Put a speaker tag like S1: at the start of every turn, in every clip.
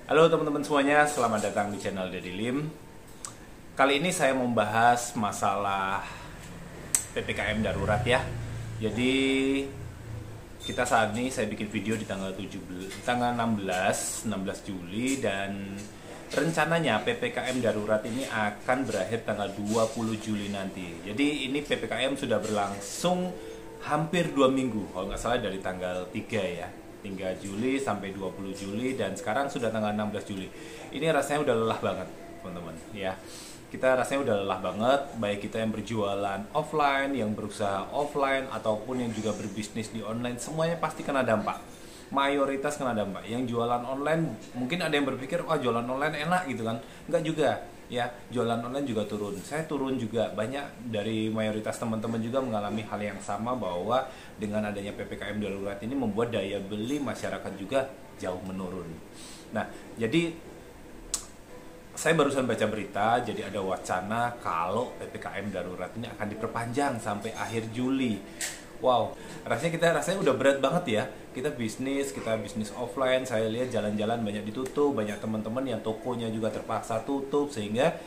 S1: Halo teman-teman semuanya, selamat datang di channel Daddy Lim. Kali ini saya membahas masalah PPKM darurat ya. Jadi kita saat ini saya bikin video di tanggal 16 Juli dan rencananya PPKM darurat ini akan berakhir tanggal 20 Juli nanti. Jadi ini PPKM sudah berlangsung hampir 2 minggu, kalau nggak salah dari tanggal 3 ya. 3 Juli sampai 20 Juli dan sekarang sudah tanggal 16 Juli. Ini rasanya udah lelah banget, teman-teman, ya. Kita rasanya udah lelah banget, baik kita yang berjualan offline, yang berusaha offline ataupun yang juga berbisnis di online, semuanya pasti kena dampak. Mayoritas kena dampak. Yang jualan online mungkin ada yang berpikir, "Wah, jualan online enak" gitu kan. Enggak juga. Ya, jualan online juga turun. Saya turun juga. Banyak dari mayoritas teman-teman juga mengalami hal yang sama, bahwa dengan adanya PPKM darurat ini membuat daya beli masyarakat juga jauh menurun. Nah, jadi saya barusan baca berita, jadi ada wacana kalau PPKM darurat ini akan diperpanjang sampai akhir Juli. Wow, rasanya udah berat banget ya. Kita bisnis offline, saya lihat jalan-jalan banyak ditutup, banyak teman-teman yang tokonya juga terpaksa tutup, sehingga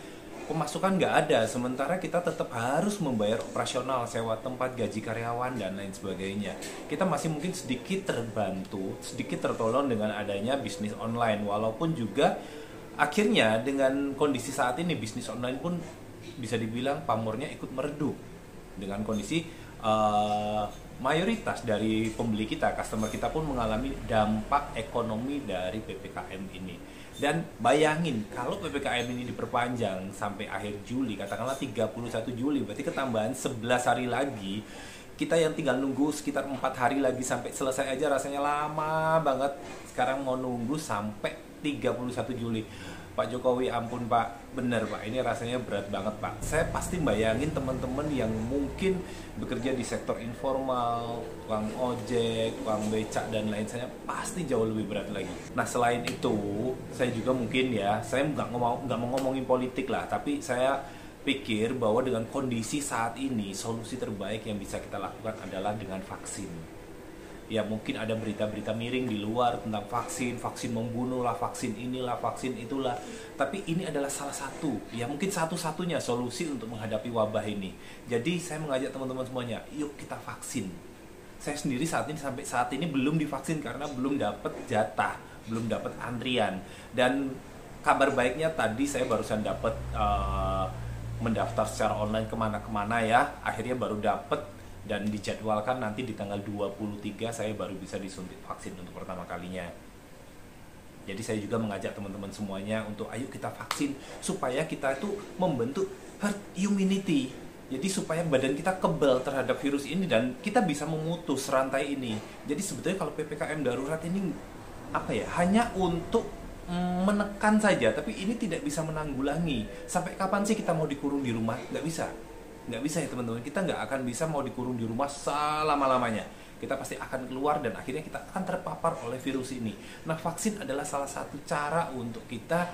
S1: pemasukan nggak ada. Sementara kita tetap harus membayar operasional, sewa tempat, gaji karyawan, dan lain sebagainya. Kita masih mungkin sedikit terbantu, sedikit tertolong dengan adanya bisnis online. Walaupun juga akhirnya dengan kondisi saat ini, bisnis online pun bisa dibilang pamornya ikut meredup. Dengan kondisi mayoritas dari pembeli kita, customer kita pun mengalami dampak ekonomi dari PPKM ini. Dan bayangin, kalau PPKM ini diperpanjang sampai akhir Juli, katakanlah 31 Juli, berarti ketambahan 11 hari lagi. Kita yang tinggal nunggu sekitar 4 hari lagi sampai selesai aja rasanya lama banget. Sekarang mau nunggu sampai 31 Juli. Pak Jokowi, ampun Pak, bener Pak, ini rasanya berat banget Pak. Saya pasti bayangin teman-teman yang mungkin bekerja di sektor informal, tukang ojek, tukang becak dan lain sebagainya, pasti jauh lebih berat lagi. Nah, selain itu, saya juga mungkin ya, saya nggak mau ngomongin politik lah, tapi saya pikir bahwa dengan kondisi saat ini, solusi terbaik yang bisa kita lakukan adalah dengan vaksin. Ya, mungkin ada berita-berita miring di luar tentang vaksin membunuh lah, vaksin inilah, vaksin itulah. Tapi ini adalah salah satu, ya mungkin satu-satunya solusi untuk menghadapi wabah ini. Jadi saya mengajak teman-teman semuanya, yuk kita vaksin. Saya sendiri sampai saat ini belum divaksin karena belum dapat jatah, belum dapat antrian. Dan kabar baiknya tadi saya barusan dapat mendaftar secara online kemana-kemana ya. Akhirnya baru dapat. Dan dijadwalkan nanti di tanggal 23 saya baru bisa disuntik vaksin untuk pertama kalinya. Jadi saya juga mengajak teman-teman semuanya untuk ayo kita vaksin, supaya kita itu membentuk herd immunity. Jadi supaya badan kita kebal terhadap virus ini dan kita bisa memutus rantai ini. Jadi sebetulnya kalau PPKM darurat ini apa ya, hanya untuk menekan saja, tapi ini tidak bisa menanggulangi. Sampai kapan sih kita mau dikurung di rumah? Nggak bisa ya teman-teman. Kita nggak akan bisa mau dikurung di rumah selama-lamanya. Kita pasti akan keluar dan akhirnya kita akan terpapar oleh virus ini. Nah, vaksin adalah salah satu cara untuk kita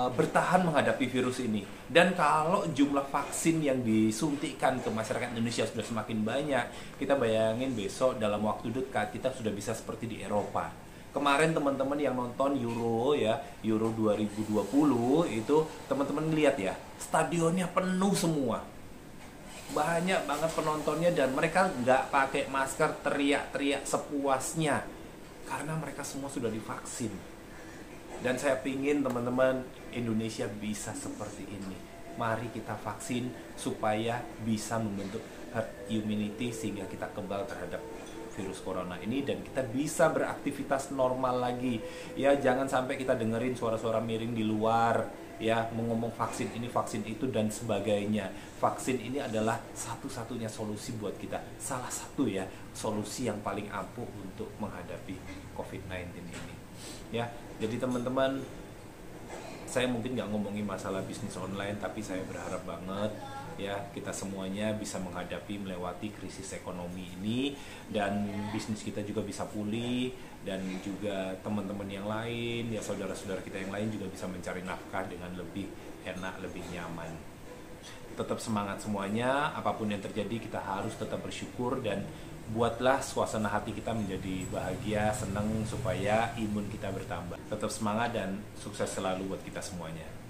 S1: bertahan menghadapi virus ini. Dan kalau jumlah vaksin yang disuntikkan ke masyarakat Indonesia sudah semakin banyak, kita bayangin besok dalam waktu dekat kita sudah bisa seperti di Eropa. Kemarin teman-teman yang nonton Euro 2020 itu, teman-teman lihat ya, stadionnya penuh semua. Banyak banget penontonnya dan mereka nggak pakai masker, teriak-teriak sepuasnya karena mereka semua sudah divaksin. Dan saya pingin teman-teman Indonesia bisa seperti ini. Mari kita vaksin supaya bisa membentuk herd immunity sehingga kita kebal terhadap virus corona ini dan kita bisa beraktivitas normal lagi. Ya, jangan sampai kita dengerin suara-suara miring di luar ya, mengomong vaksin ini, vaksin itu dan sebagainya. Vaksin ini adalah satu-satunya solusi buat kita. Salah satu ya, solusi yang paling ampuh untuk menghadapi COVID-19 ini. Ya, jadi teman-teman, saya mungkin nggak ngomongin masalah bisnis online, tapi saya berharap banget ya kita semuanya bisa menghadapi, melewati krisis ekonomi ini dan bisnis kita juga bisa pulih dan juga teman-teman yang lain ya, saudara-saudara kita yang lain juga bisa mencari nafkah dengan lebih enak, lebih nyaman. Tetap semangat semuanya, apapun yang terjadi kita harus tetap bersyukur dan buatlah suasana hati kita menjadi bahagia, senang supaya imun kita bertambah. Tetap semangat dan sukses selalu buat kita semuanya.